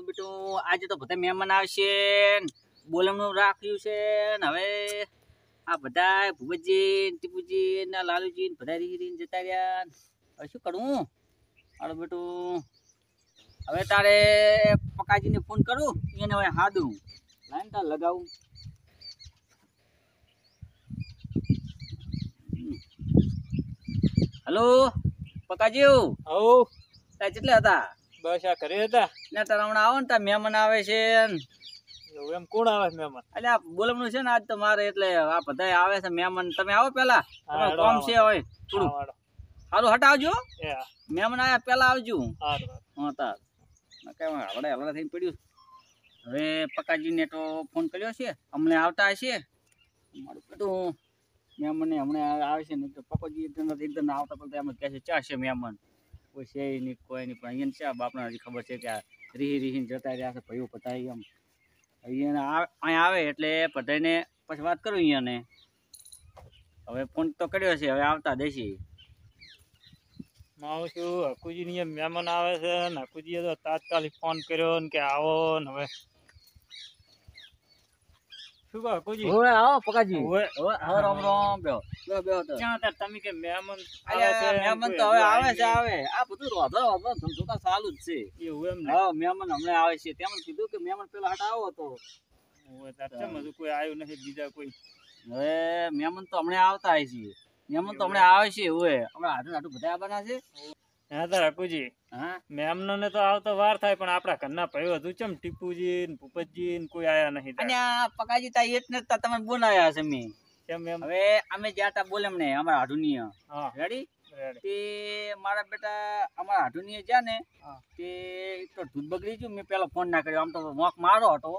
મારું બેટું આજે તો બધા મહેમાન આવશે બોલમનું રાખ્યું છે ને હવે આ બધા ભૂપતજી ટીપુજી ને લાલુજી ને બધા રીને જતા રહ્યા હવે શું કરું મારું બેટું હવે તારે પકાજીને ફોન કરું એને હવે હાદું લાઈન તાર લગાવું હેલો પકાજી આવો તાર કેટલા હતા બસ આ ઘરે હતા ને તાર હમણાં આવો ને તાર મહેમાન આવે છે એવું એમ કોણ આવે મહેમાન એટલે આ બોલમનું છે ને આજ તો મારે એટલે આ બધા આવે છે મહેમાન તમે આવો પેલા તમારું કામ છે હવે થોડું સારું હટાવજો મહેમાન આવ્યા પેલા આવજો હા તાર આપણે હલડા થઈને પડ્યું હવે પકાજીને તો ફોન કર્યો છે અમને આવતા હશે મારું બધું મહેમાનને હમણાં આવે છે ને તો પકોજી એકદમ આવતા પડતા એમ કહે છે ચા છે મહેમાન કોઈ છે નહીં કોઈ નહીં પણ અહીંયા છે બાપને હજી ખબર છે કે આ રીહીને જતા રહ્યા છે ભાઈઓ પતાવી એમ અહીંયા અહીંયા આવે એટલે બધાને પછી વાત કરું અહીંયાને હવે ફોન તો કર્યો છે હવે આવતા દેશી મારું શું હકુજી ની મહેમાન આવે છે ને હકુજીએ તો તાત્કાલિક ફોન કર્યો ને કે આવો ને હવે શું કહો હકુજી હવે આવો પકાજી હવે રામ રામ બેહો તો ક્યાં હતા તમે કે મહેમાન મહેમાન તો હવે આવે છે આવે આ બધું રોધો ધમધમતા ચાલુ જ છે એવું એમ ને હા મહેમાન હમણાં આવે છે તેમ કીધું કે મહેમાન પેલા હટ આવો તો હજુ કોઈ આવ્યું નથી બીજા કોઈ હવે મહેમાન તો હમણાં આવતા હોય છે મહેમાન તો હમણાં આવે છે હવે હમણાં હાટું બધા આવવાના છે હા તાર હકુજી હા મહેમાનો ને તો આવતો વાર થાય પણ આપણા ઘરના ભાઈઓ હજુ ચમ ટીપુજી ને ભૂપતજી ને કોઈ આયા નહીં અને આ પકાજી તા એટલે તમે બોલાયા છે મેં કેમ એમ હવે અમે જ્યાં તા બોલે ને અમારા હાડુનીય હા રેડી રેડી તે મારા બેટા અમારા હાડુનીય જ્યાં ને તે તો દૂધ બગડી ગયું મેં પેલો ફોન ના કર્યો આમ તો મોક મારો હતો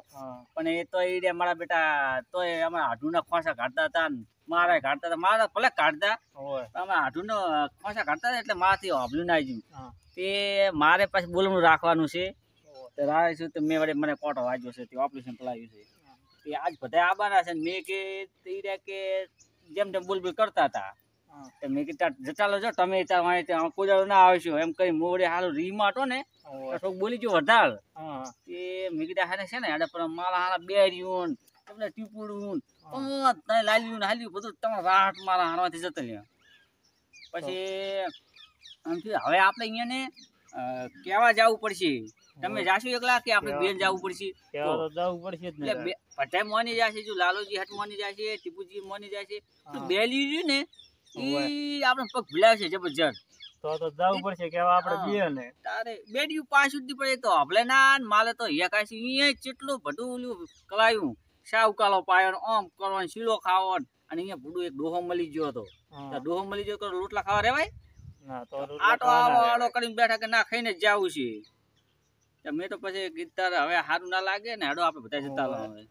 પણ એ તો એ મારા બેટા તો અમારા હાડુના ખોસા કાઢતા હતા મારા કાઢતા હતા મારા ભલે કાઢતા અમારા હાડુનો ખોસા કાઢતા હતા એટલે મારાથી હોબલું ના આવ્યું તે મારે પાછું બોલવાનું રાખવાનું છે તો રાખીશું તો મેં વળી મને કોટો વાગ્યો છે તે ઓપરેશન પલાવ્યું છે તે આજ બધા આવવાના છે મેં કે જેમ તેમ બોલબોલ કરતા હતા મેં કીધા જતા લો જો તમે ત્યાં કોઈ ના આવશો એમ કરી મોડે હાલું રીમાં હતો ને થોડુંક બોલી ગયો વધાર એ મેં કીધા હાને છે ને હાડે પણ મારા હારા બેર્યું તમને ટીપુડું લાલ્યું હાલ્યું બધું તમે રાહત મારા હારવાથી જતા લ્યો પછી આમથી હવે આપણે અહીંયા ને કેવા જવું પડશે તમે જાશો એકલા કે આપણે બેન જવું પડશે જવું પડશે એટલે બધા મોની જશે જો લાલુજી હટ મોની જશે ટીપુજી મોની જશે બે લીધું ને ઈ આપણે પગ ભૂલાવશે જબરજસ્ત તો જવું પડશે કેવા આપણે બે ને તારે બેડિયું પાછું દી પડે તો હબલે ના માલે તો યકાશી અહીંયા કેટલું બધું ઓલું કલાયું સાવ કાલો પાયો આમ કરવાનો શીલો ખાવાનો અને અહીંયા ભૂડું એક ડોહો મળી ગયો હતો ડોહો મળી ગયો તો રોટલા ખાવા રેવાય આટો આડો કરીને બેઠા કે ના ખાઈને જ જવું છે મેં તો પછી ગીતાર હવે સારું ના લાગે ને હેડો આપણે બધા જતા હવે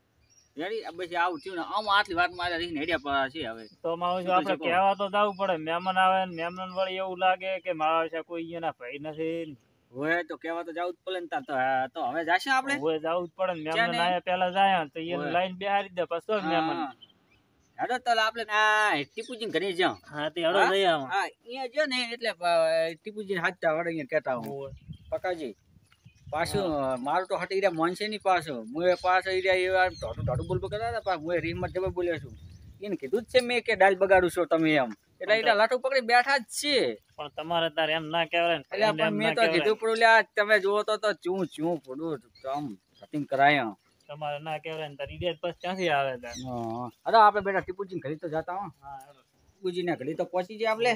રેડી પછી આવું થયું ને આમ આટલી વાત મારે રહીને હેડ્યા પડ્યા છે હવે તો મારું આપણે કહેવા તો જવું પડે મહેમાન આવે ને મહેમાન વળી એવું લાગે કે મારા છે કોઈ અહીંયાના ભાઈ નથી હોય તો કહેવા તો જવું જ પડે ને તાર તો હવે જાશે આપણે હોય જવું જ પડે ને મહેમાન આયા પેલા જાય તો એને લાઈન બેહારી દે પછી મહેમાન હેડો તો આપણે આ ટીપુજી ઘરે જાઉં હા તે હેડો જઈ આવ હા અહીંયા જો ને એટલે ટીપુજી હાથતા વડે અહીંયા કહેતા હું પકાજી પાછું મારું તો હટી રહ્યા મન છે નહીં પાછું હું પાછો એવા ઢોઢું બોલ કરતા હતા પાછું હું રીમત જબર બોલ્યો છું એને કીધું જ છે મેં કે ડાલ બગાડું છો તમે એમ એટલે એટલે લાટુ પકડી બેઠા જ છે પણ તમારે તારે એમ ના કહેવાય ને એટલે પણ મેં તો કીધું પડું લ્યા તમે જુઓ તો ચું પડું આમ સટિંગ કરાય તમારે ના કહેવાય ને તારી ઈડિયટ પછી ક્યાંથી આવે તાર અરે આપણે બેટા ટીપુજી ઘડી તો જતા હો ટીપુજી ને ઘડી તો પહોંચી જાય આપણે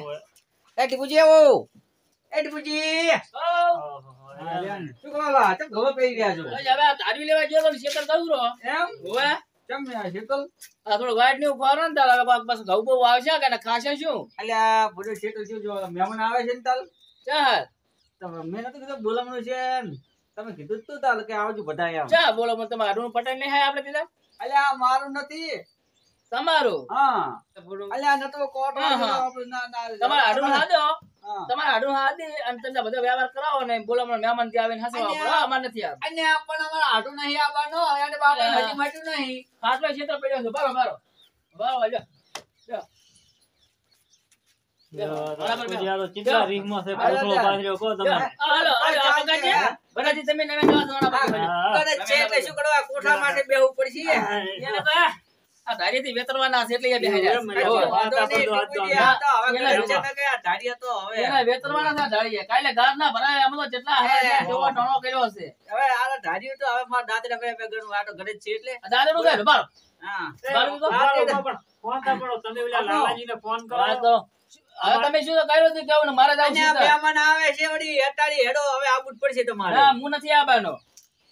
એ ટીપુજી આવો એ ટીપુજી શું કરો લા ચમ ઘરો પહેરી રહ્યા છો હવે તારવી લેવા ગયો તો શેતર દઉં રો એમ ઓએ ચમ શેતલ આ થોડો વાઈટ ને ઉભારો ને તાર બસ ઘઉં બહુ આવશે કે ખાશે શું અલ્યા બધો શેતલ જો મહેમાન આવે છે ને તાલ ચાલ તમે મેં નતું કીધું બોલાવવાનું છે તમે કીધું તું તાલ કે આવજો બધા એમ ચા બોલો મને તમારું અડું પટાઈ નહીં આપણે દીધા અલ્યા મારું નથી તમારું હા અલ્યા નતો કોટ તમારા અડું હાદો તમારા અડું હાદી અને તમને બધો વ્યવહાર કરાવો ને બોલો મને મહેમાન થી આવીને હસવા પડે અમાર નથી આવે અને પણ અમારા આડું નહીં આવવાનો અને બાપા હજી માટ્યું નહીં ખાટલો ક્ષેત્ર પડ્યો છે બારો બારો બારો જો બરાબર હકુજી આ તો ચિત્રા રીંગમાં છે કોથળો પાથર્યો કહો તમે હાલો આ પકાજી બધાથી તમે નવા નવા સોના પાકી હા. કરે છે એટલે શું કરવા કોઠા માટે બેહવું પડશે એને તો આ ધારીથી વેતરવાના છે એટલે એ બેહી એમ જાય જ. વાંધો નહીં, ટીપુજી, આ તો હવે ઘરે છે ને કે આ ધાડિયા તો હવે એના વેતરવાના છે ધારીએ કાલે ગાર ના ભરાય આમ તો જેટલા હે જોવા ટોણો કર્યો છે હવે આ ધાડિયું તો હવે મારા દાદરા બે ગણું આ તો ઘરે જ છે એટલે દાદા નું કઈ બાર હા બાર તો ફોન તો પડો તમે ઓલા લાલાજીને ફોન કરો વાત તો હવે તમે શું કર્યું હતું કેવું ને મારે જાવ અને આ મહેમાન આવે છે વળી હેટાડી હેડો હવે આવું જ પડશે તમારે ના હું નથી આવવાનો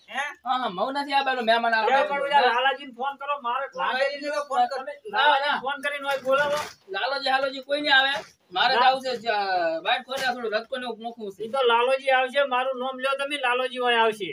હે હા હું નથી આવવાનો મહેમાન આવે પણ ઓલા લાલાજીને ફોન કરો મારે લાલાજીને તો ફોન કરો. લાલાજીને ફોન કરીને હોય બોલાવો હાલોજી કોઈ નહીં આવે મારે જાવ છે વાઈટ ખોરે થોડું રસકો ને મોખું છે ઈ તો લાલોજી આવશે મારું નામ લ્યો તમે લાલોજી હોય આવશે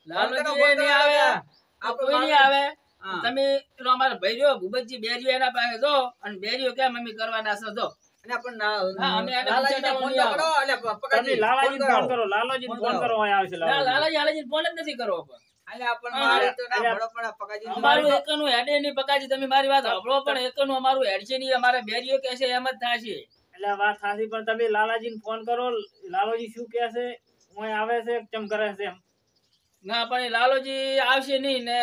લાલોજી એ નહીં આવે આ કોઈ નહીં આવે હા. તમે પેલો અમારો ભૈર્યો ભૂપતજી બેર્યો એના પાસે જો અને બેર્યો કેમ મમ્મી કરવાના છે જો અને પણ હા, અમે એને લાલાજીને પૂછ્યા ફોન તો નહીં કરો એટલે તમે પકડજી લાલાજીને ફોન કરો લાલોજીને ફોન કરો હોય આવશે ના લાલોજી લાલાજી ફોન જ નથી કરવો પણ એટલે આપણ મારે તો ના ભરો પણ પકડજી અમારું એકનું હેડે નહીં પકાજી તમે મારી વાત સાંભળો પણ એકનું અમારું હેડ છે નહીં અમારે બેરીઓ કે છે એમ જ થશે એટલે વાત સાચી પણ તમે લાલાજીને ફોન કરો લાલોજી શું કહે છે હોય આવે છે કેમ કરે છે એમ ના પણ એ લાલોજી આવશે નહીં ને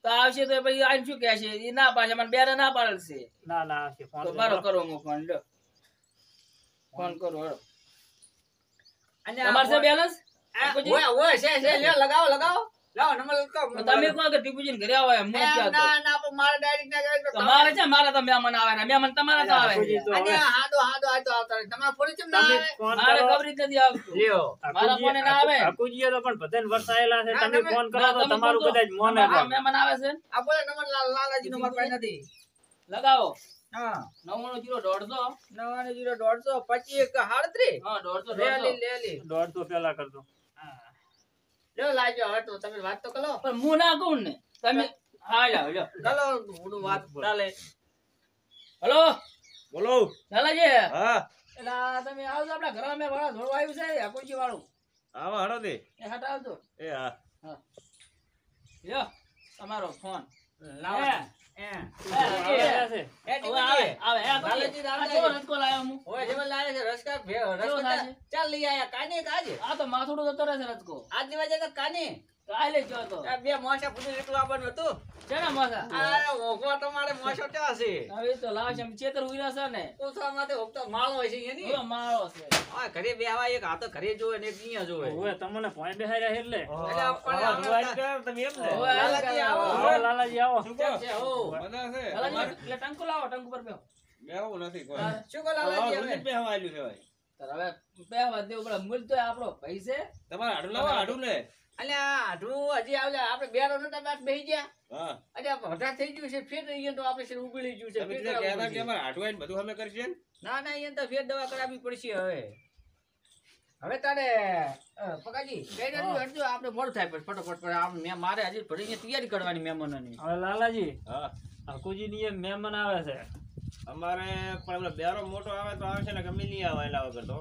તો આવશે તો પછી આઈને શું કહેશે એ ના પાડશે મને બેરે ના પાડે છે ના ના આવશે ફોન તો બારો કરો હું ફોન લો ફોન કરો હેડો અને તમારે છે બેલેન્સ ઓય છે લે લગાવો લગાવો લાવો નંબર લગાવો તમે કોણ કે ટીપુજીને ઘરે આવો એમ હું જ કહેતો. ના ના પણ મારે ડાયરેક્ટ ના કહેવાય તો મારે છે મારે તો મહેમાન આવે ને મહેમાન તમારા તો આવે હકુજી તો અને હવે હાડો હાડો આ તો આવતા રહે. તમારે ફોન કેમ ના તમે આવે ફોન મારે કરો ખબર જ નથી આવતું લ્યો મારા ફોને ના આવે. હકુજીએ તો પણ બધાને વરસાયેલા છે ના, તમે તમે- ફોન કરો ના, તો તમે તમારું ફોન કરો. કદાચ મોને આ મહેમાન આવે છે આ બોલે નંબર લાલાજી નો મારા પાસે નથી લગાવો હા 99 99 150 25 હા 150 લે લી લે લી 150 પેલા કરજો લ્યો લાજો હવે તો તમે વાત તો કરો પણ હું ના કહું ને તમે હા લ્યો લ્યો ચાલો હું વાત ચાલે હલો બોલો ચાલાજી હા એલા તમે આવજો આપણા ઘરમાં મેં વાળા ધોળવા આવ્યું છે આકોજી વાળું આવો હડો દે એ હટ આવજો એ હા લ્યો તમારો ફોન લાવો હે. એ હવે આવે આવે હે લાલાજી, આ કેવો રસકો લાવ્યો હું ઓય જેમાં લાવે છે રસકા કેવો રસકા થાય છે? ચાલ લઈ આયા કાને કાજે આ તો માથુડું જતો રહે છે રસકો આજ લેવા જાય તો કાને કાલે જો તો આ બે મોસા પૂછું એટલું આપવાનું હતું છે ને માથા આ ઓગો તમારે મોસો ક્યાં છે હવે તો લાવ છે ચેતર ઉઈરા છે ને કોસા માટે ઓગતો માળો હોય છે એની એવો માળો છે આ ઘરે બેહવા એક હાથો ઘરે જોવે ને એક અહીંયા જોવે ઓય તમને પોઈન્ટ બેહાર્યા એટલે એટલે આપણે તમે એમ ને હવે લાલાજી આવો. આવો લાલાજી આવો કેમ છે હો બધા છે લાલાજી, એટલે ટંકો લાવો ટંકો પર બેહો બેહવું નથી કોઈ શું કહો લાલાજી હવે? બેહવાયું છે ભાઈ તાર હવે બેહવા દેવું પડે મૂળ તો આપણો ભાઈ છે તમારે હાડું લાવો હાડું ને અલ્યા આઢું હજી આવલે આપણે બેરો નતા બાદ બેહી ગયા હા અલ્યા વધારે થઈ ગયું છે ફેર અહીંયા તો આપણે છે ઉગળી ગયું છે તમે ફેર જે કરાવવું કહેતા કે પડશે. અમારે હાડું આવીને બધું અમે કરશે ને ના ના અહીંયા તો ફેર દવા કરાવવી પડશે હવે હવે તારે પકાજી કઈ નથી હટજો આપણે મોડું થાય પછી ફટોફટ પણ આમ મારે હજી ભરીને તૈયારી કરવાની મહેમાનોની હવે લાલાજી હા હકુજી ની એક મહેમાન આવે છે અમારે પણ પેલો બેરો મોટો આવે તો આવશે ને ગમે નહીં આવે એલા વગર તો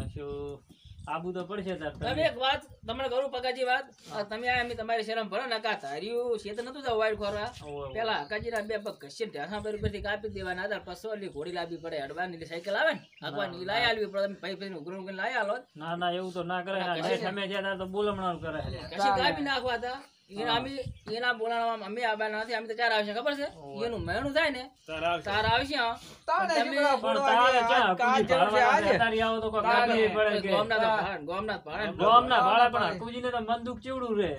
શું આબુ તો પડશે તાર તમે એક વાત તમને કરું પકાજી વાત આ તમે આ એમ તમારી શરમ ભરો ને કા તાર્યું છે તો નતું જાવ વાઈડ ખોરવા પેલા હકાજીના બે પગ ઘસીને ઢાંસા પર ઉપરથી કાપી દેવાના હતા પાછો ઓલી ઘોડી લાવવી પડે અડવાની સાયકલ આવે ને હકવાની લાઈ આલવી પડે તમે ભાઈ ભાઈ ઉઘરું ઉઘરું લાઈ આલો ના ના એવું તો ના કરે ના નેઠ અમે જ્યાં તાર તો બોલમણાં કરે કશી કાપી નાખવા હતા એના બોલાવવામાં અમે આવવાના નથી અમે તો ચાર આવશે ખબર છે એનું મહેણું થાય ને તાર આવશે તાર આવશે હા. તારે તમે શું પણ તારે ક્યાં હકુજી ભાળવા તારી આવો તો કોઈ કાપી પડે કે ગોમના તો ભાડ, ગોમના ભાડ. ગોમના ભાડા પણ હકુજીને તો મન ચેવડું રે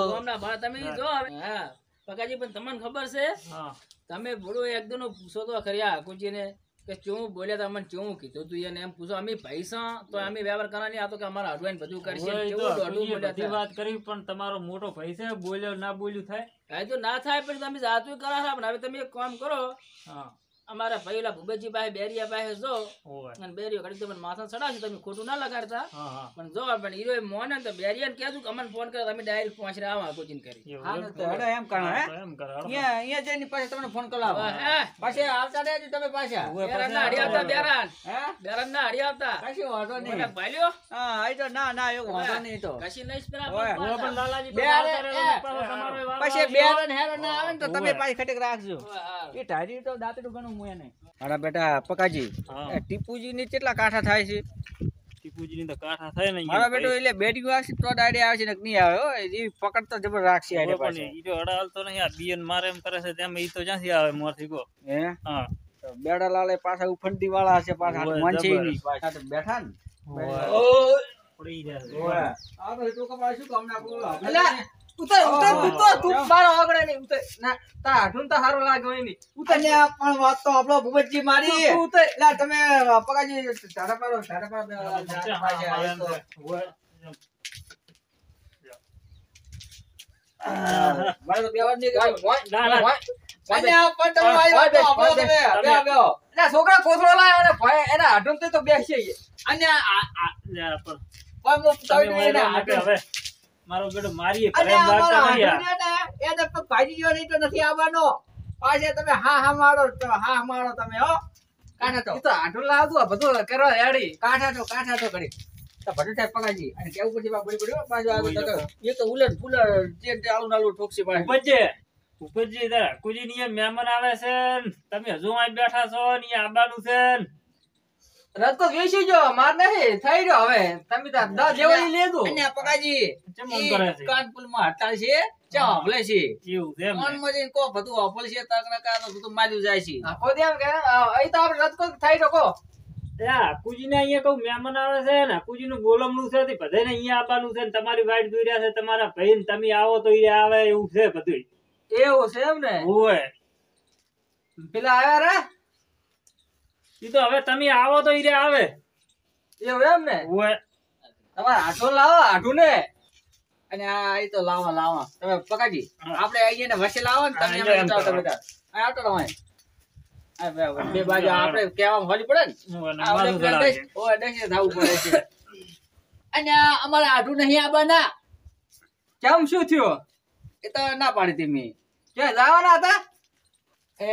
ગોમના ભાડ તમે ઈ જો હવે. હા પકાજી પણ તમને ખબર છે હા તમે બોલો એકદમ પૂછો તો ખરી આ હકુજીને કે ચું બોલ્યા તમને ચું કીધું તું એને એમ પૂછો અમે પૈસા તો અમે વ્યવહાર કરવાની આ તો કે અમારા અડવાઈને બધું કરશે ઓય કેવું તો દોઢું હકુજીએ બોલ્યા બધી હતા. વાત કરી પણ તમારો મોટો ભાઈ છે બોલ્યો ના બોલ્યું થાય હા તો ના થાય પણ તમે જાતું કરા પણ હવે તમે એક કામ કરો હા અમારા ભાઈલા ભૂપતજી પાસે બેરિયા પાસે જો ઓય અને બેરિયો ઘડી તમને માથા ચડાવશે તમે ખોટું ના લગાડતા હા હા પણ જો પણ હીરો મોને તો બેરિયાને કહેતું કે અમને ફોન કરો તમે ડાયરેક્ટ પહોંચી આવા કોચિંગ કરી એવું હા એમ? ને તો હેડો એમ કરો હે તો એમ કરે હાલો. અહીંયા જઈને પછી તમને ફોન કરાવો હે પછી આવતા રહેજો તમે પાછા ઓય બેરાન પછી ના હરી આવતા બેરાન હે બેરાન ના હરી આવતા કશું વાંધો નહીં મોટા ભાઈલ્યો હા એ તો ના ના એવું વાંધો નહીં તો કશી લઈશ પેલા ઓય. ઓય પણ લાલાજી બે પાછા હારે, આવતા રહે એ, તો પાછો તમારો વારો પછી આવશે. બેરન હેરન ના આવે ને તો તમે ઓય. પાછી ખટેક રાખજો ઓય, હા. એ ઢારી તો દાંતડું ઘણું હું એને મારા બેટા પકાજી હા. એ ટીપુજી ની કેટલા કાંઠા થાય છે ટીપુજીની તો કાંઠા થાય ને મારા બેટો એટલે બેટિંગ આવશે તો આઈડિયા આવશે ને નહીં આવે હો એ પકડ તો જબર રાખશે હવે આઈડિયા પણ પાસે ઈ તો અડાલ તો નહીં આ બીએન મારે એમ કરે છે તેમ ઈ તો જ્યાંથી આવે મોરથી ગો હે હા તો બેડા લાલે પાછા ઉફંટી વાળા હશે પાછા ઓય, મન છે જબર. નહીં પાછા તો બેઠા ને પડી જાય છે. ઓય આ તો ટોકા પાડે શું કામ ના બોલો અલ્યા, ઉતર તું તો તું મારો આગળ નહીં ઉતર ના તા હાડું તો સારું લાગે હોય નહીં ઉતર અને આ પણ વાત તો આપણો ભૂપતજી મારી તું ઉતર એટલે તમે પકાજી ધારા પાડો મારે તો બેવા નહીં ના, ના. અને આ પણ તમે આવ્યો તો આપણો તમે બેહો. ના છોકરા કોથળો લાવ્યો અને ભાઈ એના હાડું તો બેસી અને આ લે પણ પણ હું તમે તમને વળી એના આપે હવે મારો બેટો મારીએ અને ઘરે એમ લાગતા અમારા નહીં આ. હાથુને એને પણ ભાજી ગયો નહીં તો નથી આવવાનો પાછે તમે હા મારો તો હા મારો તમે હો કાઢા એ તો હાડું લાવતું આ બધું કરવા રેડી કાઢા તો કરી તો ભટુ સાહેબ પગાજી અને કેવું પછી બા પડી પડ્યો પાછો આવ્યો તો એ તો ઉલટ પુલટ જે ચાલુ નાલું ઠોકસી પાછું ઉપજે ઉપજે તારા કુજી ની અહીંયા મહેમાન આવે છે ને તમે હજુ અહીં બેઠા છો ને અહીંયા આવવાનું છે ને. રદ તો વેચી જો માર નહીં થઈ રહ્યો હવે તમે તો દસ જેવો ઈ લેજો અને આ પગાજી ચમ આમ કરે છે? કાનપુર માં હડતાલ છે ચા હભલે છે એવું છે એમ ને? કોણ મજે કો બધું હભલ છે તકના કા તો બધું માર્યું જાય છે આખો દે એમ કે અહીં તો આપણે રદ કોઈ થઈ રહ્યો કો ત્યાં કુજીને અહીંયા કહું મહેમાન આવે છે ને કુજીનું બોલમણું છે તે બધાને અહીંયા આવવાનું છે ને તમારી વાઈટ દોર્યા છે તમારા ભાઈ ને તમે આવો તો એ આવે એવું છે બધું. એવું છે એમ ને ઓય પેલા આવ્યા રે ઈ તો હવે તમે આવો તો ઈ આવે. એવું એમ ને ઓય તમારે હાડું લાવો હાડું ને અને આ એ તો લાવા તમે પગાજી હા. આપણે આવીએ ને વચ્ચે લાવો ને તમે હા, એમ એમ જાઓ કરો. તમે તાર. આ આટો રહો અહીં. આ બે બાજુ આપણે કહેવામાં હોલી પડે ને ઓય ને આ ઓલે માથું પેલા ચડાવે. ઓય ડેસે થાવું પડે છે અને આ અમારા આઢું નહીં આવવાના કેમ શું થયું એ તો ના પાડી હતી મેં ક્યાં જવાના હતા એ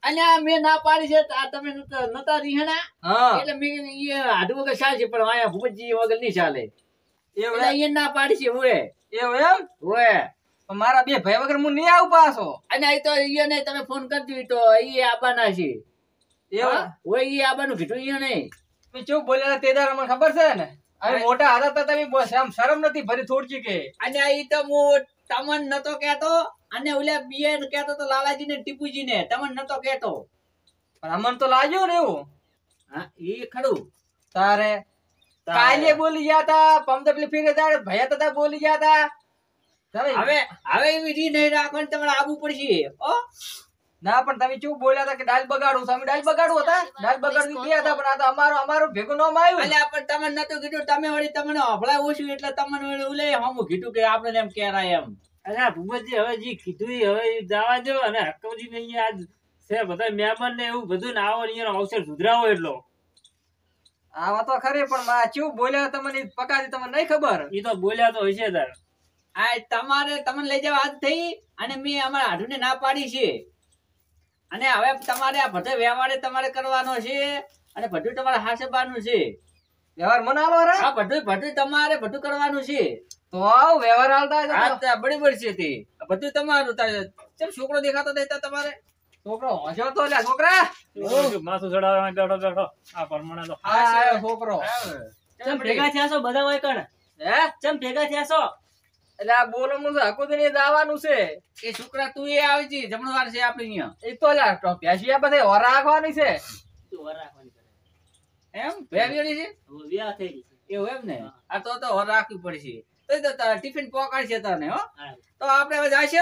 અને આ મેં ના પાડી છે તો આ તમે નતા રીહણા હા એટલે મેં કીધું ઈ આઢું વગર ચાલશે પણ અહીંયા ભૂપતજી વગર નહીં ચાલે એવું એટલે અહીંયા ના પાડી છે ઓય એવું એમ ઓય પણ મારા બે ભાઈ વગર હું નહીં આવું પાછો અને અહીં તો ઈ ને તમે ફોન કરજો ઈ તો ઈ આવવાના છે એવું હા? ઓય ઈ આવવાનું કીધું ઈ નહીં મેં ચૂપ બોલ્યા તે દાડા મને ખબર છે ને હવે મોટા હતા તો તમે આમ શરમ નથી ભરી થોડજી કે અને ઈ તો હું તમન નતો કહેતો અને ઓલા બિયર કહેતો તો લાલાજી ને ટીપુજી ને તમન નતો કહેતો પણ અમન તો લાગ્યું ને એવું હા ઈ ખરું તારે કાલે બોલી ગયા તા પમદપલી ફીરે તારે ભૈયા તથા બોલી ગયા તા તમે હવે એવી રી નહીં રાખવાની તમારે આવવું પડશે ઓ ના પણ તમે ચૂપ બોલ્યા હતા કે ડાલ બગાડું તમે ડાલ બગાડું હતા ડાલ બગાડું ગયા હતા પણ આ તો અમારું ભેગું નામ આવ્યું અલ્યા પણ તમને નતું કીધું તમે વળી તમને હફળા ઓછું એટલે તમને વળી ઉલે હમું કીધું કે આપણે એમ કહેરાય એમ અરે આ ભૂપતજી હવે જે કીધું ઈ હવે ઈ જવા દો અને હક્કોજી ને અહીંયા આજ છે બધા મહેમાન ને એવું બધું ને આવો ને અહીંયાનો અવસર સુધરાવો એટલો. આ વાત તો ખરી પણ માં ચૂપ બોલ્યા તમને પકાડી તમને નહીં ખબર ઈ તો બોલ્યા તો હશે તાર. આ તમારે તમને લઈ જવા હાથ થઈ અને મેં અમારા હાડુને ના પાડી છે અને હવે તમારે આ બધો વ્યવહાર તમારે કરવાનો છે અને બધું તમારે હાસબાનું છે વ્યવહાર મને આલો રે આ બધું તમારે બધું કરવાનું છે તો આવ વ્યવહાર આલતા હોય હા તો તો બરાબર છે તે બધું તમારું ચમ છોકરો દેખાતો દેતા તમારે છોકરો હસ્યો તો લ્યા છોકરા માથું ચડાવવા બેઠો બેઠો આ પરમાણે તો આ આયો છોકરો ચમ ભેગા થયા છો બધા હોય કણ હે ચમ ભેગા થયા છો એટલે આ બોલવાનું છે હકુદ ને જવાનું છે એ છોકરા તું એ આવી જી જમણો વાર છે આપણે અહીંયા એ તો લ્યા ભેંસિયા બધે હોર રાખવાની છે એમ ભેગી છે વ્યાહ થઈ ગઈ એવું એમ ને આ તો હોર રાખવી પડશે તો તારા ટિફિન પોકાડશે તને હો તો આપણે હવે જાશે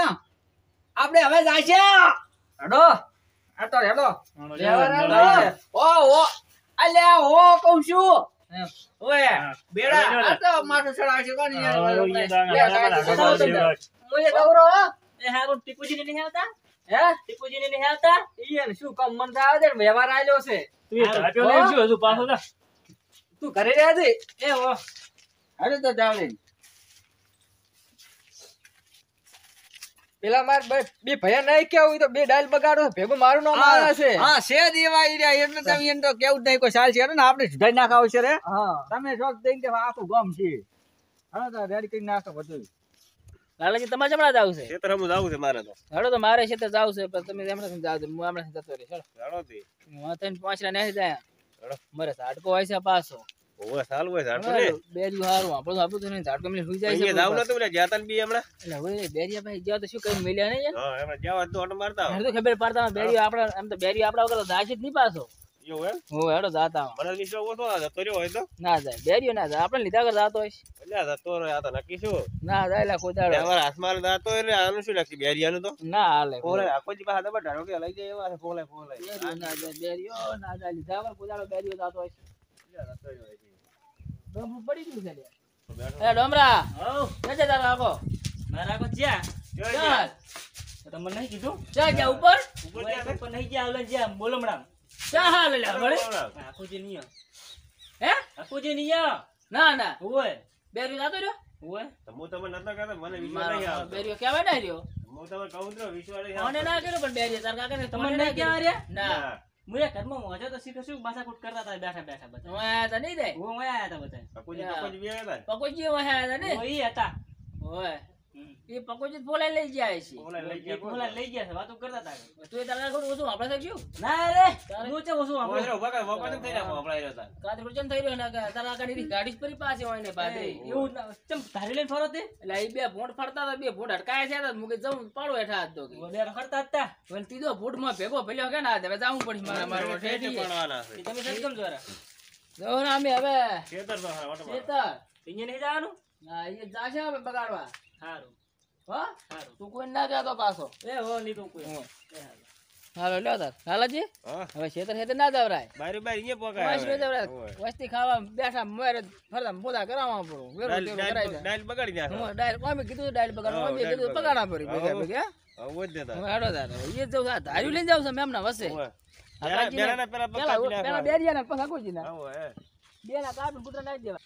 હડો આ તો હેડો વ્યવહાર આલો ઓ અલ્યા હો કહું છું એમ. ઓય હા. બેડા હવે આ તો માથું ચડાવશે કોણ યાર હવે ઈ તો લે, કાંઈ તો આગળ ચડાવો આગળ તમે. હું એ દવરો હો. એ હારું ટીપુજી ને નહીં આવતા હે ટીપુજી ને નહીં આવતા ઈ એને શું કામ મન આવે છે ને વ્યવહાર આલ્યો છે તું એ ધાપ્યો લઈ ગયો હજુ પાછો જા. તું ઘરે રહ્યા છે એ હો હાલો તો જાવલે પેલા માર બે ભૈયા નહીં કેવું તો બે ડાલ બગાડો ભેગું મારું નામ આવે છે હા છે દેવા ઈ રહ્યા એટલે તમે એને તો કેવું જ નહીં કોઈ સાલ છે ને આપણે સુધાઈ નાખાવ છે રે હા તમે શોખ દઈને કે આખું ગમ છે હા તો રેડી કરી નાખો બધું લાલાજી તમારે જમણા જાવ છે ખેતર હમું જાવું છે મારે તો હેડો તો મારે છે તો જાવ છે પણ તમે હમણાં જાવ હું હમણાં જતો રહીશ હેડો જાણો થી હું તને પાંચડા નાખી જાય હેડો. મારે ઝાડકો હોય છે પાછો ઓવે સારું હોય ઝાડતો ને બે દિવસ સારું આપણું તો નહીં ઝાડકો મેં સુઈ જાય છે અહીંયા જાવું નતું એટલે જ્યાં તાન બી હમણાં એટલે હવે બેરિયા ભાઈ જ્યાં તો શું કઈ મળ્યા નહીં યાર હા એમાં જાવ તો ઓટો મારતા મને તો ખબર પડતા બેરિયો આપડા એમ તો બેરિયો આપડા વગર દાશી જ નહીં પાછો એવું એમ હું હેડો જાતા મને વિશ્વાસ ઓછો આ જતો રહ્યો હોય તો ના જાય બેરિયો ના જાય આપણે લીધા કર જાતો હોય એટલે જતો રહ્યો આ તો નક્કી શું ના જાય લા કોઈ દાડો અમારા હાથમાં જાતો એટલે આનું શું લાગતી બેરિયાનું તો ના હાલે ફોલે આખો જી પાસે દબા ઢાળો કે લઈ જાય એવા છે ફોલે બેરિયો ના જાય બેરિયો ના જાય લીધા વગર કોઈ દાડો બેરિયો જાતો હોય ડોમરું પડી ગયું છે લે એ ડોમરા જજે તારો આખો મારા કો જ્યાં ચાલ તમને નહીં કીધું ચાલ જા ઉપર ઉપર નહીં ગયા ઓલા જ્યાં બોલમડા ચા હાલ લે બળે આખુજી નહીં હે આખુજી નહીં ના ના ઓય બેરિયો જાતો રહ્યો ઓય તો હું તમને નતો કહેતો મને વિશ્વાસ નહીં મારો આવતો બેરિયો કેવાય ના રહ્યો હું તમને કહું તો વિશ્વાસ નહીં મને આવતો ના કર્યો પણ બેરિયો તાર કાકા ને તમને ના કહેવા રે ના મુએ ઘરમાં મોજો તો શીખો શું માથાકૂટ કરતા હતા બેઠા બેઠા બધા હું આયા તા નહીં જાય હું આયા હતા બધા પકોજી બી આવ્યા હતા પકોજી હું આયા તા ને ઓય હતા ઓય એ પકોજી ફોલાઈ લઈ જાય છે ફોલે લઈ એ ગયા બોલા લઈ ગયા છે વાતો કરતા હતા તું એ તારા ઘર ઓછું આપણે શકશું ના રે હું છે ઓછું ફોલે આપણે ઉભા કર મોકો નથી થઈ રહ્યા આપણા આવ્યા હતા કાતર વચન થઈ રહ્યો ને તારા ગાડી ગાડી જ પરી પાસે હોય ને પાદરી એવું ચમ ધારી લઈને ફરો તે એટલે એ બે ભોંડ ફરતા હતા બે ભોંડ અટકાયા છે તો મુકે જવું પાડો હેઠા હાથ તો બે ફરતા હતા પણ તીધો ભોંડ માં ભેગો ભલ્યો કે ના હવે જાવું પડી મારા મારો ઠેઠી ઠેઠી પડવાના છે તમે સજકમ જોરા જો ને અમે હવે ખેતર તો હા ઓટો મારો. ખેતર અહીંયા નહીં જવાનું ના એ જાશે હવે બગાડવા સારું હો સારું તું કોઈ ના કહેતો પાછો એ હો નહીં તો કોઈ હાલો લ્યો તાર લાલાજી હા હવે ખેતર ખેતર ના જવરાય બારી બારી અહીંયા વાસ પોકાય જવરાય હવે. વસ્તી ખાવા બેઠા મોરે ફરતા મોદા કરાવવા પડું વેરો ડાલ- તેરો ડાલ- કરાઈ જાય ડાલ બગાડી નાખો. હું ડાયરેક્ટ અમે કીધું ડાયરેક્ટ બગાડવા અમે ડાયરેક્ટ કીધું બગાડા પડી ભેગા હવે. ભેગા હવે જ દેતા. હું હેડો તાર એ જ જવું છે ધાર્યું લઈને જાવ છે મેમ ના વસે હવે. હકાજી ને- બેરાના પેલા પેલા પકાવી પેલા નાખો. બેરિયા ને પછી હકોજી ના હવે, હે. બે ના કાપી કૂતરા નાખી દેવા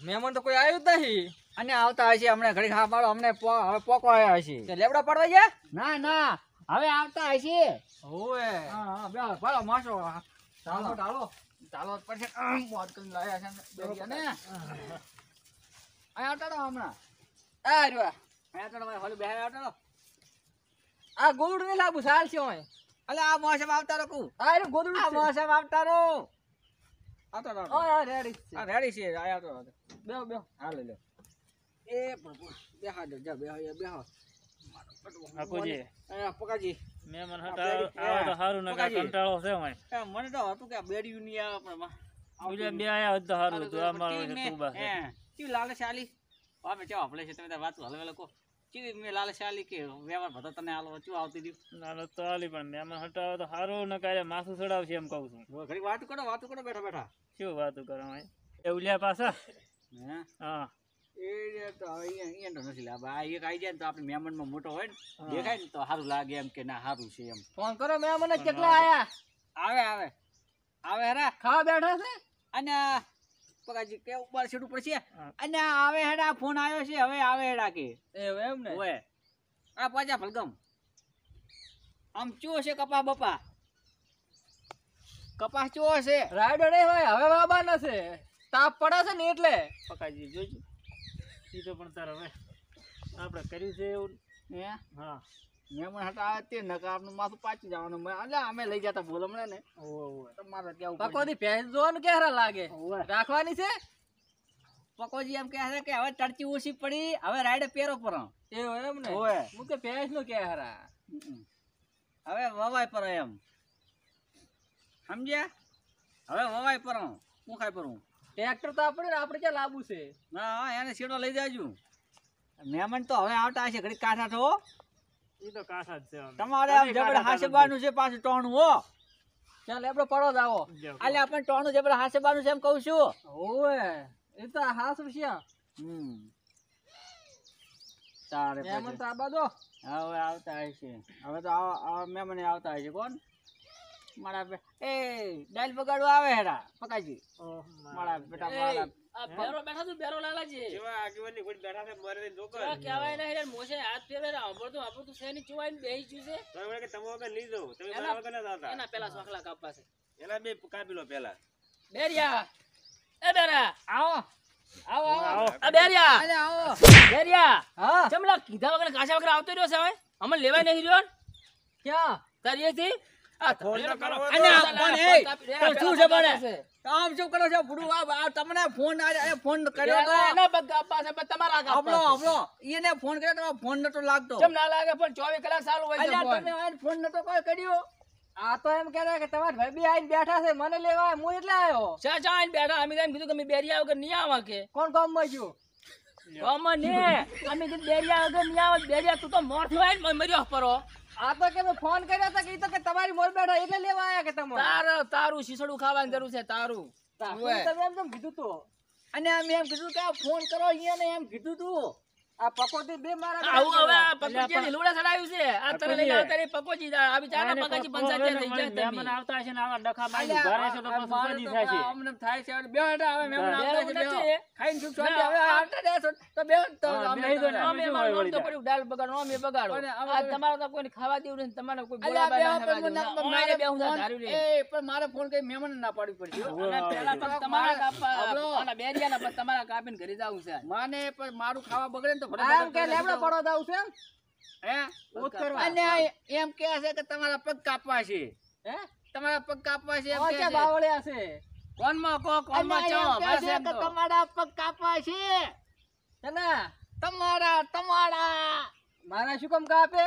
મહેમાન તો કોઈ આવ્યું જ નહીં અને આવતા હશે હમણાં ઘડી ખા પાડો અમને હવે પોકો આવ્યા હશે તે લેબડા પડવા ગયા ના ના હવે આવતા હશે ઓએ હા હા બે પાડો માસો ચાલો ચાલો ચાલો પછી મોત કરીને લાયા છે ને બેરિયા ને અહીંયા આવતા હમણાં આ રહ્યો અહીંયા તો હોલી બે આવતા આ ગોળું નહીં લાવું સાલ છે ઓય અલે આ મોસમ આવતા રહો કુ આ રે ગોળું આ મોસમ આવતા રહો આવતા રહો ઓય રેડી છે આ રેડી છે આયા તો બેહો બેહો હા લઈ લો એ પ્રભુ બેહા દો જા બેહો બેહો આખુજી અહીંયા પકાજી મહેમાન હા, હટા બેરી- આવે તો સારું ને પકાજી. કંટાળો છે હોય મને તો હતું કે આ બેડિયું નહીં આવે પણ બીજા બે આયા હોત તો સારું હતું અમારો છે તું બસ ચી લાલે શાલી અમે ચા આપલે છે તમે તાર વાત હલવે લકો ચી મે લાલે શાલી કે વ્યવહાર ભતો તને આલો ચું આવતી દીવ નાનો તો આલી પણ મહેમાન હટાવે તો સારું ને કાલે માથું ચડાવશે એમ કહું છું ઘડી વાત કરો બેઠા બેઠા શું વાતું કરો હોય એ ઉલ્યા પાછા હે હા એ તો અહીંયા તો નથી લાભ આ એક આઈ જાય ને તો આપણે મહેમાનમાં મોટો હોય ને દેખાય ને તો સારું લાગે એમ કે ના સારું છે એમ ફોન કરો મહેમાન કેટલા આયા આવે આવે આવે હેરા ખાવા બેઠા છે અને પકાજી કે ઉપર સીટ ઉપર છે અને આવે હેડા ફોન આવ્યો છે હવે આવે હેડા કે એમ ને ઓય આ પાછા ફલગમ આમ ચો છે કપા બપા કપાસ ચો છે રાયડો નહીં હોય હવે વાબાનો છે તાપ પડે છે ને એટલે પકાજી જોજો ઈ તો પણ તારે હવે આપણે કર્યું છે એવું હે હા મહેમાન હટા આવે તે નકા આપનું માથું પાછી જવાનું એટલે અમે લઈ જતા બોલ હમણાં ને તમારે ત્યાં પકોજી ભેંસ જોવાનું કેહરા લાગે રાખવાની છે પકોજી એમ કહે છે કે હવે તરચી ઓછી પડી હવે રાઈડે પેરો પર એવું એમ ને હું કે ભેંસ નું કેહરા હવે વવાય પર એમ સમજ્યા હવે વવાય પર હું ખાય પર ટ્રેક્ટર તો આપણે ક્યાં લાવવું છે ના એને સીડો લઈ જાજુ મહેમાન તો હવે આવતા હશે ઘડી કાંઠા થો ઈ તો કાસા જ છે આમ. તમારે આમ જબડ હાસેબાનું છે પાછું ટોણું હો ચાલ લેબડો પડો જ આવો જાઓ. આલે આપણે ટોણું જબડ હાસેબાનું છે એમ કહું છું ઓએ એ તો હાસ છે તારે મહેમાન તો આબા દો હવે આવતા હશે હવે તો આ મહેમાન આવતા હશે કોણ મારા એ દાલ બગાડવા આવે હેડા પકાજી ઓહ, મારા બેટા મારા આ બેરો બેઠા તું બેરો લાલાજી કેવા આગેવાનની કોઈ બેઠા છે મારે લઈને જોકર. આ કહેવાય નહીં રે મોસે હાથ ફેરવે ને આપણું શેની ચુવાઈને બેહી ગયું છે તો એમ કે તમે વગર લઈ જાઓ. તમે એના- મારા વગર ના જાતા. એના પેલા સોખલા કાપવા છે એના બે કાપી લો પેલા. બેરિયા એ બેરા આવો આવો આવો આ બેરિયા અલે આવો બેરિયા હા ચમલા કીધા વગર કાશા વગર આવતો રહ્યો છે હવે અમને લેવાય નહીં રહ્યો ક્યાં તારીએથી આ ફોન તો કરો. અને આ ફોન એ પેલા શું છે પેલા બને આમ શું કરો છો ફૂડું આ તમને ફોન ફોન કર્યો તો એના પગ કાપવા છે, પણ તમારા કાપવા આપણો છે. આપણો એને ફોન કર્યો તો ફોન નતો લાગતો ચમ ના લાગે પણ 24 કલાક ચાલુ હોય છે અલ્યા ફોન. તમે આને ફોન નતો કોઈ કર્યો આ તો એમ કહેતા કે તમારા ભાઈ બી આઈને બેઠા છે મને લેવા હું એટલે આવ્યો ચા ચા આઈને બેઠા અમે તો એમ કીધું કે અમે બેરિયા વગર નહીં આવા કે કોણ કામ માં ગયું અમે ને અમે કીધું બેરિયા વગર નહીં આવા બેરિયા તું તો મોર થયો આઈને મર્યો પરો આ તો કે મેં ફોન કર્યો તો કે ઈ તો કે તમારી મોર બેઠા એટલે લેવા આયા કે તમે તારું શીસડું ખાવાની જરૂર છે તારું તમે એમ કીધું તું અને અમે એમ કીધું કે આ ફોન કરો અહીંયા ને એમ કીધું તું આ પકોડી બે મારા આવું હવે આ પકોજી લુડા ચડાવ્યું છે આ તને લઈને આવતા રે પકોજી આવી ચાના પકોજી પંચાયત થઈ જાય તમે મહેમાન આવતા હશે ને આવા ડખા મારી ઉભા રહેશે તો પછી ઉપાધિ થાય છે. અમને થાય છે બે હેડા હવે મહેમાન આવતા છે બેહો બે ખાઈને ચૂપ શાંતિ હવે આવતા દે તો બે તો હા, અમે બેહી દો ને. અમે મારું નામ તો પડ્યું દાલ બગાડો અમે બગાડો અને અમે આ તમારે તો કોઈને ખાવા દેવું નહીં તમારે કોઈ અલ્યા બોલાવા બે ના પણ ખાવા મને દેવું. ઓય બે હું ફોન- ધાર્યું રે એ પણ મારે ફોન કરી મહેમાન ના પાડવી પડશે હો. અને પેલા પણ તમારા કાપા આપણો. અને બેરિયાના પણ તમારા કાપીને ઘરે જાવું છે માને પણ મારું ખાવા બગડે ને તો આમ કે લેબડો પડો દાવ છે હે ઉત કરવા અને એમ કે છે કે તમારા પગ કાપવા છે હે તમારા પગ કાપવા છે એમ ઓ કે કે છે બાવળિયા છે કોનમાં કો અને કોનમાં એમ ચો કે બસ છે એમ કે તો. તમારા પગ કાપવા છે એના તમારા મારા શું કામ કાપે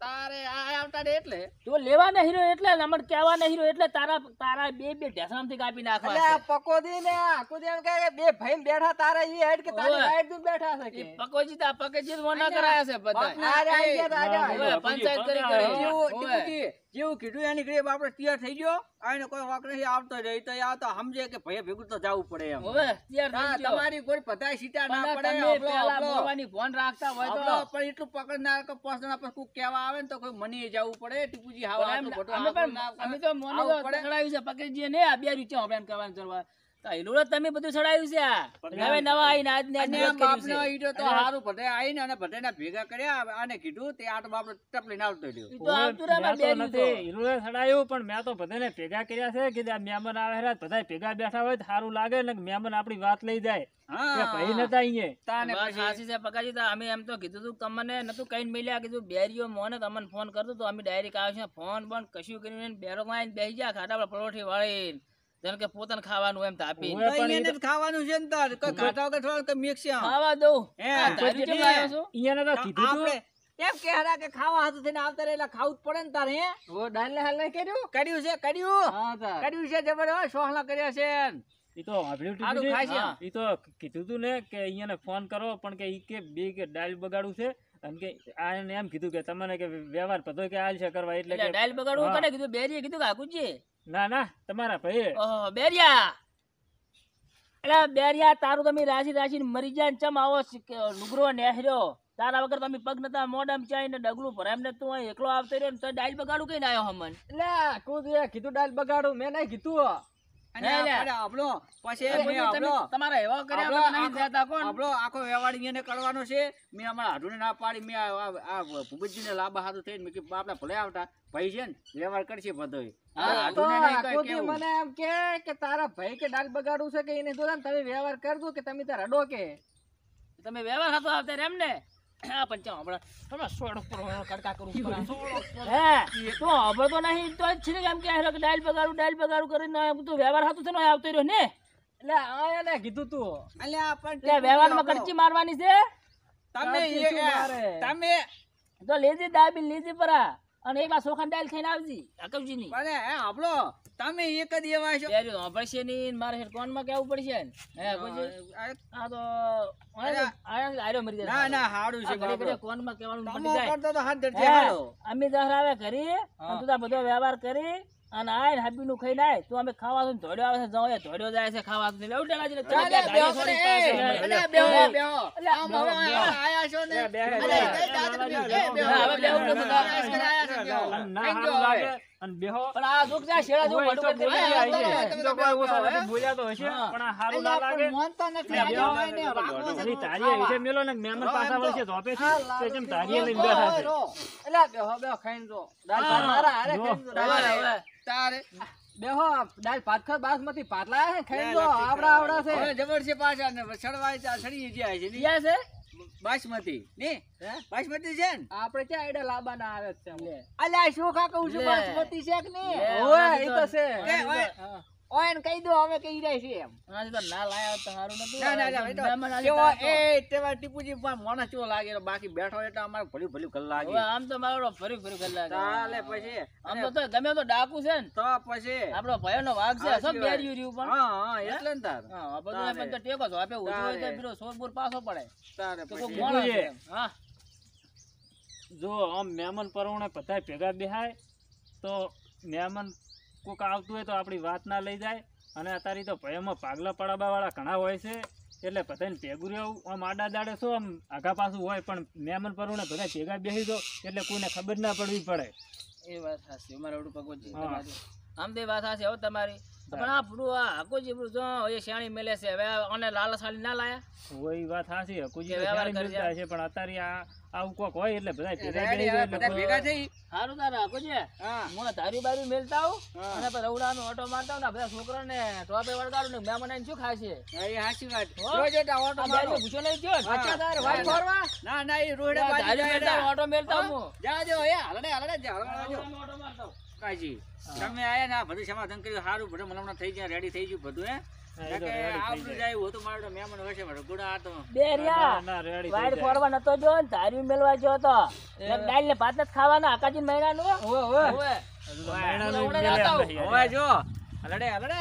તારે આ આવતા રે એટલે તું લેવા નહીં રહ્યો એટલે ને અમને કહેવા નહીં રહ્યો એટલે તારા બે ઢેસણામાંથી કાપી નાખવા એટલે આ છે. પકોડી ને આકુદી એમ કહે કે બે ભાઈ બેઠા તારા ઈ હેડ કે તારી ઓવે. વાઈટ દૂધ બેઠા છે એ કે પકોજી તા પકોજી જ મોના કરાયા છે બધા. આ રે આઈ ગયા રાજા ઓવે, પંચાયત કરી કરી. જેવું ઓવે. ટીપુજી, જેવું કીધું એની ઘરે આપણે તૈયાર થઈ ગયો આને કોઈ વાંક નથી આવતો રહી તો આ તો સમજે કે ભાઈ ભેગું તો જવું પડે એમ ઓવે, તૈયાર હા, થઈ ગયો. તમારી કોઈ પતાય સીટા ના પણ પડે તમે આપણો- પેલા આપણો- બોલવાની ફોન રાખતા હોય તો આપણો પણ એટલું પકડનાર કે પાંચ જણા પર કોક કહેવા આવે ને તો કોઈ મની જવું પડે ટીપુજી હાવ પણ આટલું ખોટું અમે આપણું પણ ના અમે તો મોને તો આવું પડે. ચડાવ્યું છે પકડીએ ને આ બે રૂપિયા આપણે એમ કહેવાનું કરવા તો હિલોડા તમે બધું ચડાવ્યું છે આ. હવે નવા આઈને આજ ને આજ અને દિવસ આમ કર્યું બાપનો છે. ઈડો તો હારું ભટે આઈને અને ભટેના ભેગા કર્યા આને કીધું તે આટ બાપનો ટપ લઈને આવતો રહ્યો ઈ તો આવતું રે મેં બે તો રૂપિયા. નથી હીરોએ સડાયું પણ મેં તો બધાને ભેગા કર્યા છે કે આ મહેમાન આવે છે બધા ભેગા બેઠા હોય તો સારું લાગે ને કે મહેમાન આપણી વાત લઈ જાય કે ભાઈ હા નતા અહીંયા તાને વાત પછી સાચી છે પકાજી તો અમે એમ તો કીધું તું તમને નતું કઈ મળ્યા કીધું બેરીઓ મોને તમને ફોન કરતો તો અમે ડાયરેક્ટ આવશે ફોન પણ કશું કરીને બેરો માં આવીને બેસી જા ખાડા પર પરોઠી વાળીને જેમ કે પોતાને ખાવાનું એમ તાપી ઓવે. તો અહીંયા ને જ ખાવાનું છે ને તાર કોઈ ઘાટા વગર થોડા કોઈ મિક્સ છે આમ. ખાવા દઉં હે, આ ધાર્યું કેમ લાવ્યો છો? અહીંયા તો કીધું તું આપણે એમ કે હરા કે ખાવા હાથું થઈને આવતા રહે એટલે ખાવું જ પડે ને તારે હે ઓ ડાલ ને હાલ નહીં કર્યું કર્યું છે કર્યું હા તાર કર્યું છે જબરદસ્ત સોહલા કર્યા છે ઈ તો વાપર્યું સારું ટીપુજી? ખાય છે હા. ઈ તો કીધું તું ને કે અહીંયાને ફોન કરો પણ કે ઈ કે બે કે ડાયલ બગાડવું છે અને કે આને એમ કીધું કે તમને કે વ્યવહાર બધો કે હાલ છે કરવા એટલે એટલે કે ડાયલ બગાડવું હા. કને કીધું બેરીએ કીધું કાકુજી ના ના તમારા ભાઈ ઓહો બેરિયા એટલે બેરિયા તારું તમે રાશી રાશી મરી જાય ને ચમ આવો લુગરો નેહર્યો તારા વગર તમે પગ નતા મોઢામાં ચાઈ ને ડગલું ભરાય એમને તું અહીં એકલો આવતો રહ્યો ને તો ડાયલ બગાડું કઈ આવ્યો હમન એટલે આકુદી કીધું ડાલ બગાડું મેં નહીં કીધું અને હે ને? આપણે આપણો પછી એ મેં બધું તમે આપણો તમારા એવા કર્યા આપણો વગર નહીં દેતા કોણ આપણો આખો વ્યવહાર એને કરવાનો છે મેં અમારા હાડુને ના પાડી મેં આ ભૂપતજીને લાંબા હાથું થઈને મેં કીધું આપણે ભલે આવતા ભાઈ છે ને વ્યવહાર કરશે બધો હા, તો હાડુને નહીં કોઈ આકુદી કેવું. મને એમ કે તારા ભાઈ કે ડાલ બગાડવું છે કે એને જોતા ને તમે વ્યવહાર કરજો કે તમે તાર રડો કે તમે વ્યવહાર હતો આવતા રે એમને આ પંચા હમણાં તમે સોડો પર કડકા કરું હે તો હવે તો નહીં તો જ છે ને એમ કે હેરો કે ડાયલ બગાડું કરીને તું વ્યવહાર હતો છે ને આવતો રહ્યો ને એટલે આ એને કીધું તું અલ્યા પણ એટલે વ્યવહારમાં કડચી મારવાની છે તમે કડચી શું મારે? તમે તો લેજી દાબી લેજી પરા અને એકલા સોખા ડાયલ ખાઈને આવજી અકબજી ની પણ હે આપણો તમે એક જ એવા છો બેરી પડશે ની મારે કોણ માં કેવું પડશે ને હે કોઈ આ તો આયો મરી જાય ના ના હાડું છે ઘડી ઘડી બાપડો. કોણ માં કહેવાનું તમો પડી જાય કરતો તો હાથ ધરતી હે, હાલો. અમે દહરાવે કરી અને તું તાર બધો વ્યવહાર કરી અને આય ને હાબી નું ખાઈને આય તું અમે ખાવા તો ધોડ્યો આવે છે જવાય ધોડ્યો જાય છે ખાવા તો એવું ડેલા છે ચાલે, બેહો પડે, અલ્યા, બેહો, બેહો. આમ હવે આયા છો ને બે, બે, અલ્યા, બે, કઈ દાદા બે, બેહો, બે, બેહો. હવે બેહો, બેહો, બેહો. આયા છો, બેહો. અને ના આઈ સારું જાઓ હવે. લાગે અને બેહો પણ આ દુઃખ છે શેડા જેવું ઓય, તો ભડું કરી બોલ્યા દે. છે. તમે ઈ તો તો કોઈ બેહો, ઓછા હવે. નથી બોલ્યા તો હશે હા. પણ આ સારું ના અલ્યા, લાગે પણ માનતા નથી. અલ્યા, બેહો. આ ને રાખવો છે. અલી તારીએ વિશે મેલો ને મહેમાન પાછા વળશે ધોપે છે તો જેમ તારીએ લઈને બેઠા છે એટલે બેહો બેહો ખાઈને જો ડાલ ભાત મારા હારે જો. ખાઈને જો. હવે, હવે. તારે બેહો દાલ ભાત ખાવ બાસમતી ભાત લાયા હે ખાઈ લો આવડા છે હવે જબર છે પાછા ને સડવાય ત્યાં સડી જાય છે ને. ક્યાં છે બાસમતી ને હે? બાસમતી છે ને આપણે ક્યાં આઈડા લાવવાના આવે છે અલ્યા શું કાકા છું લે. બાસમતી છે કે નહીં લે. ઓય ઈ તો છે કે ઓય હા. ઓય ને કહી દો અમે કહી રહ્યા છીએ એમ આનાથી તો ના લાયા હોત તો સારું નતું ના ના ના, એ તો મહેમાન આવી કેવો ગયા તો. એ તેવા ટીપુજી માણસ કેવો લાગે બાકી બેઠો એટલે અમારે ભલ્યું ભલ્યું કલ લાગે હવે આમ તો મારો ફરી ફરી કલાક ચાલે પછી આમ તો ગમે તો ડાકુ છે ને તો પછી આપણો ભયો નો વાઘ છે સાચી સબ વાત. બેર્યું રહ્યું પણ હા હા એટલે ને તાર હા આ બધું પણ તો ટેકો છો આપે ઓછું હોય તો તારે. પેલો સોરપુર પાછો પડે તારે તો કોઈ પછી મોણસ છે. એમ. હા જો આમ મહેમાન પરવણે બધા ભેગા બેહાય તો મહેમાન કોક આવતું હોય તો આપણી વાત ના લઈ જાય અને અત્યારે તો ભયમાં પાગલા પડાબા વાળા ઘણા હોય છે એટલે બધાને ભેગું રહેવું આમ આડા દાડે શું આમ આઘા પાછું હોય પણ મહેમાન પરવણે બધા ભેગા બેસી દો એટલે કોઈને ખબર ના પડવી પડે. એ વાત સાચી અમારે ઓડું પગવજી હા. તમારી આમ તો એ વાત સાચી હવે તમારી પણ આ પૂરું આ હકોજી પૂરું જો એ શાણી મેલે છે હવે અને લાલસાલી ના લાયા હોય ઈ વાત સાચી હકુજી કે તો વ્યવહાર સારી કરજે. મિલતા હશે પણ અત્યારે આવું કોક હોય એટલે બધા ભેગા રેડી, બેસી હવે જાય બધા એટલે ભેગા થઈ સારું તારે હકોજી હા મને ધારી બારી મેલતા આવું હા. અને પછી રવડાનો ઓટો મારતા આવું ને બધા છોકરાને ટોપે વળગાડું ને મહેમાન આવીને શું ખાય છે એ હાચી વાત હો? જોજો તા ઓટો આ મારો બેરીઓ ભૂસો નહીં થયો ને? હા. તાર વાત ફરવા ના ના એ રોડે આ બાજુ ધારી જાય મેલતા રા. ઓટો મેલતા હું જાજો એ હલડે હલડે જા હલડે ઓટો મારતા આવું. કાજી તમે આયા ને આ બધું સમાધાન કર્યું સારું બધું મલમણા થઈ ગયા રેડી થઈ ગયું બધું હે હા, એ તો કે ready થઈ આવતું જાય એવું હતું મારું તો મહેમાન હશે મારો ગુડા આ તો બે રહ્યા ના, ના, ready થઈ વાડ જાય. ફોડવા નતો જો ને ધારી મેલવા જો તો દાળ ને ભાત નથી ખાવાના આકાજી મહિનાનું ઓય ઓય ઓય હજુ તો મહિનાનું ઓલા મેળે નતા નહીં. હવે જો હલડે હલડે